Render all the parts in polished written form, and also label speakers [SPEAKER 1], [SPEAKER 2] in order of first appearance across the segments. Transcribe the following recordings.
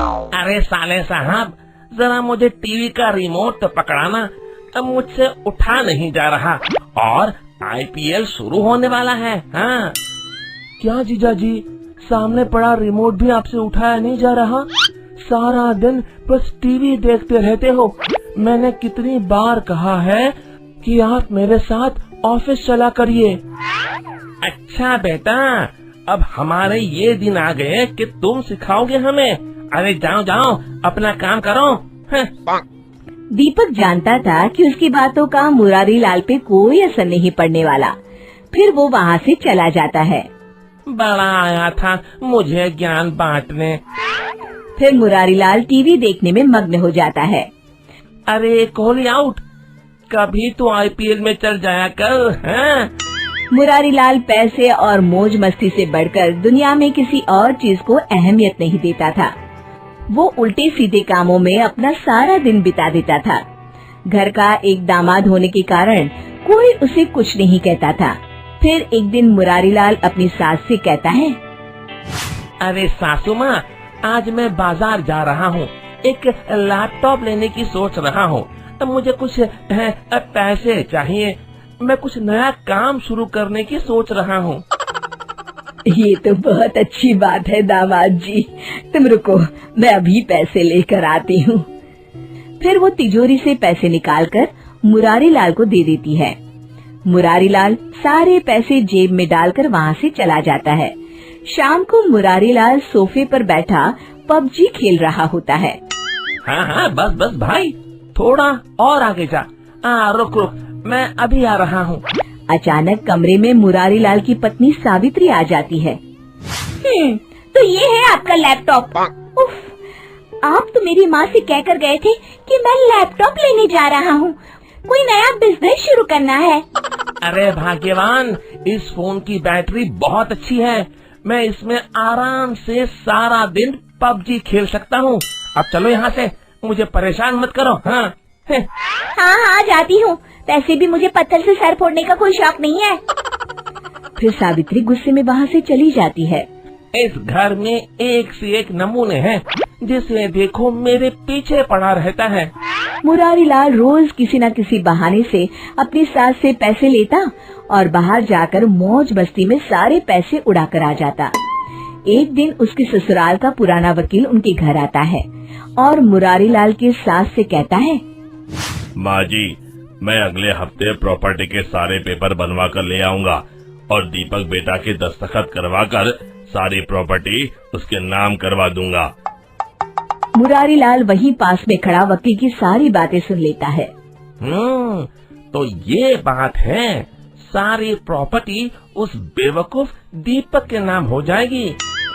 [SPEAKER 1] अरे साले साहब, जरा मुझे टीवी का रिमोट तो पकड़ाना, अब मुझसे उठा नहीं जा रहा और आईपीएल शुरू होने वाला है। हाँ।
[SPEAKER 2] क्या जीजाजी, सामने पड़ा रिमोट भी आपसे उठाया नहीं जा रहा? सारा दिन बस टीवी देखते रहते हो। मैंने कितनी बार कहा है कि आप मेरे साथ ऑफिस चला करिए।
[SPEAKER 1] अच्छा बेटा, अब हमारे ये दिन आ गए कि तुम सिखाओगे हमें। अरे जाओ जाओ, अपना काम करो।
[SPEAKER 3] दीपक जानता था कि उसकी बातों का मुरारी लाल पे कोई असर नहीं पड़ने वाला। फिर वो वहाँ से चला जाता है।
[SPEAKER 1] बड़ा आया था मुझे ज्ञान बांटने।
[SPEAKER 3] फिर मुरारी लाल टीवी देखने में मग्न हो जाता है।
[SPEAKER 1] अरे कोहली आउट, कभी तो आईपीएल में चल जाया कर। हाँ?
[SPEAKER 3] मुरारी लाल पैसे और मौज मस्ती से बढ़कर दुनिया में किसी और चीज को अहमियत नहीं देता था। वो उल्टे सीधे कामों में अपना सारा दिन बिता देता था। घर का एक दामाद होने के कारण कोई उसे कुछ नहीं कहता था। फिर एक दिन मुरारी लाल अपनी सास से कहता है,
[SPEAKER 1] अरे सासू माँ, आज मैं बाजार जा रहा हूँ, एक लैपटॉप लेने की सोच रहा हूँ। अब मुझे कुछ पैसे चाहिए, मैं कुछ नया काम शुरू करने की सोच रहा हूँ।
[SPEAKER 3] ये तो बहुत अच्छी बात है दामाद जी, तुम रुको, मैं अभी पैसे लेकर आती हूँ। फिर वो तिजोरी से पैसे निकालकर मुरारी लाल को दे देती है। मुरारी लाल सारे पैसे जेब में डालकर वहाँ से चला जाता है। शाम को मुरारी लाल सोफे पर बैठा पबजी खेल रहा होता है।
[SPEAKER 1] हाँ हाँ, बस बस भाई, थोड़ा और आगे जा। रुक रुक, मैं अभी आ रहा हूँ।
[SPEAKER 3] अचानक कमरे में मुरारी लाल की पत्नी सावित्री आ जाती है। तो ये है आपका लैपटॉप। उफ, आप तो मेरी माँ से कहकर गए थे कि मैं लैपटॉप लेने जा रहा हूँ, कोई नया बिजनेस शुरू करना है।
[SPEAKER 1] अरे भाग्यवान, इस फोन की बैटरी बहुत अच्छी है, मैं इसमें आराम से सारा दिन पबजी खेल सकता हूँ। अब चलो यहाँ से, मुझे परेशान मत करो। हाँ
[SPEAKER 3] हाँ जाती हूँ, वैसे भी मुझे पत्थर से सर फोड़ने का कोई शौक नहीं है। फिर सावित्री गुस्से में वहाँ से चली जाती है।
[SPEAKER 1] इस घर में एक से एक नमूने हैं, जिसे देखो मेरे पीछे पड़ा रहता है।
[SPEAKER 3] मुरारी लाल रोज किसी न किसी बहाने से अपनी सास से पैसे लेता और बाहर जाकर मौज मस्ती में सारे पैसे उड़ा कर आ जाता। एक दिन उसके ससुराल का पुराना वकील उनके घर आता है और मुरारी लाल की सास से कहता है,
[SPEAKER 4] माँ जी, मैं अगले हफ्ते प्रॉपर्टी के सारे पेपर बनवा कर ले आऊंगा और दीपक बेटा के दस्तखत करवा कर सारी प्रॉपर्टी उसके नाम करवा दूंगा।
[SPEAKER 3] मुरारी लाल वहीं पास में खड़ा वकील की सारी बातें सुन लेता है।
[SPEAKER 1] तो ये बात है, सारी प्रॉपर्टी उस बेवकूफ दीपक के नाम हो जाएगी,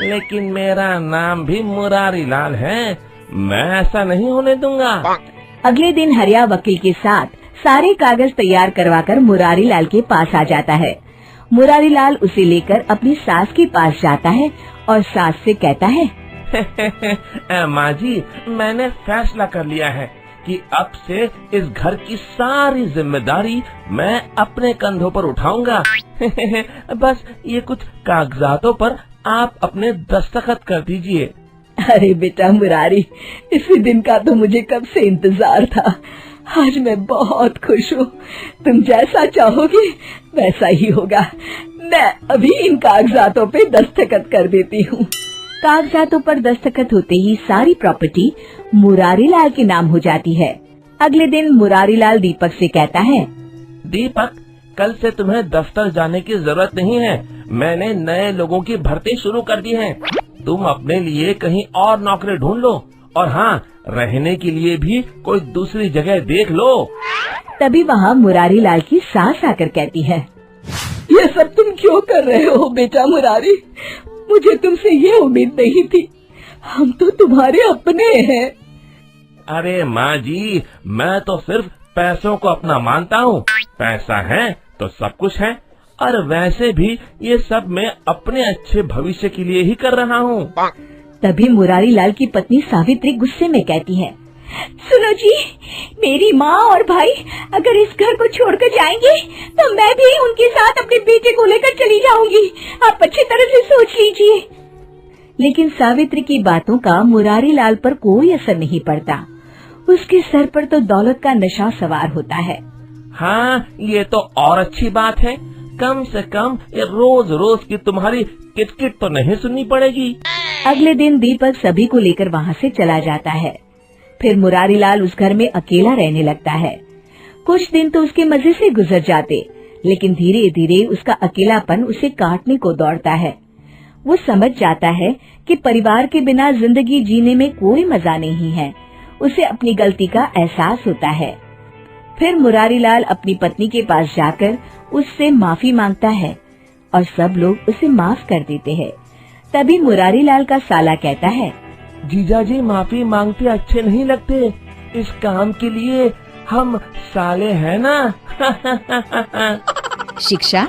[SPEAKER 1] लेकिन मेरा नाम भी मुरारी लाल है, मैं ऐसा नहीं होने दूंगा।
[SPEAKER 3] अगले दिन हरिया वकील के साथ सारे कागज तैयार करवाकर मुरारी लाल के पास आ जाता है। मुरारी लाल उसे लेकर अपनी सास के पास जाता है और सास से कहता है,
[SPEAKER 1] माँ जी, मैंने फैसला कर लिया है कि अब से इस घर की सारी जिम्मेदारी मैं अपने कंधों पर उठाऊंगा। बस ये कुछ कागजातों पर आप अपने दस्तखत कर दीजिए।
[SPEAKER 3] अरे बेटा मुरारी, इसी दिन का तो मुझे कब से इंतजार था। आज मैं बहुत खुश हूँ, तुम जैसा चाहोगे वैसा ही होगा। मैं अभी इन कागजातों पे दस्तखत कर देती हूँ। कागजातों पर दस्तखत होते ही सारी प्रॉपर्टी मुरारी लाल के नाम हो जाती है। अगले दिन मुरारी लाल दीपक से कहता है,
[SPEAKER 1] दीपक, कल से तुम्हें दफ्तर जाने की जरूरत नहीं है, मैंने नए लोगों की भर्ती शुरू कर दी है। तुम अपने लिए कहीं और नौकरी ढूंढ लो, और हाँ, रहने के लिए भी कोई दूसरी जगह देख लो।
[SPEAKER 3] तभी वहाँ मुरारी लाल की सास आकर कहती है, ये सब तुम क्यों कर रहे हो बेटा मुरारी? मुझे तुमसे ये उम्मीद नहीं थी, हम तो तुम्हारे अपने हैं।
[SPEAKER 1] अरे माँ जी, मैं तो सिर्फ पैसों को अपना मानता हूँ, पैसा है तो सब कुछ है, और वैसे भी ये सब मैं अपने अच्छे भविष्य के लिए ही कर रहा हूँ।
[SPEAKER 3] तभी मुरारी लाल की पत्नी सावित्री गुस्से में कहती है, सुनो जी, मेरी माँ और भाई अगर इस घर को छोड़कर जाएंगे तो मैं भी उनके साथ अपने बेटे को लेकर चली जाऊंगी। आप अच्छी तरह से सोच लीजिए। लेकिन सावित्री की बातों का मुरारी लाल पर कोई असर नहीं पड़ता। उसके सर पर तो दौलत का नशा सवार होता है।
[SPEAKER 2] हाँ, ये तो और अच्छी बात है। कम से कम ये रोज रोज की तुम्हारी किटकिट तो नहीं सुननी पड़ेगी।
[SPEAKER 3] अगले दिन दीपक सभी को लेकर वहाँ से चला जाता है। फिर मुरारी लाल उस घर में अकेला रहने लगता है। कुछ दिन तो उसके मजे से गुजर जाते, लेकिन धीरे धीरे उसका अकेलापन उसे काटने को दौड़ता है। वो समझ जाता है कि परिवार के बिना जिंदगी जीने में कोई मजा नहीं है। उसे अपनी गलती का एहसास होता है। फिर मुरारी लाल अपनी पत्नी के पास जाकर उससे माफी मांगता है और सब लोग उसे माफ कर देते हैं। तभी मुरारी लाल का साला कहता है,
[SPEAKER 2] जीजाजी माफी मांगते अच्छे नहीं लगते। इस काम के लिए हम साले हैं ना।
[SPEAKER 5] शिक्षा,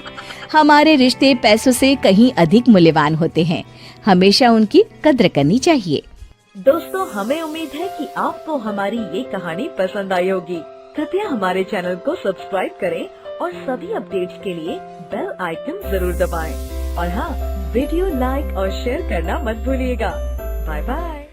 [SPEAKER 5] हमारे रिश्ते पैसों से कहीं अधिक मूल्यवान होते हैं। हमेशा उनकी कद्र करनी चाहिए।
[SPEAKER 3] दोस्तों, हमें उम्मीद है कि आपको हमारी ये कहानी पसंद आई होगी। कृपया हमारे चैनल को सब्सक्राइब करें और सभी अपडेट्स के लिए बेल आइकन जरूर दबाएं। और हाँ, वीडियो लाइक और शेयर करना मत भूलिएगा। Bye bye.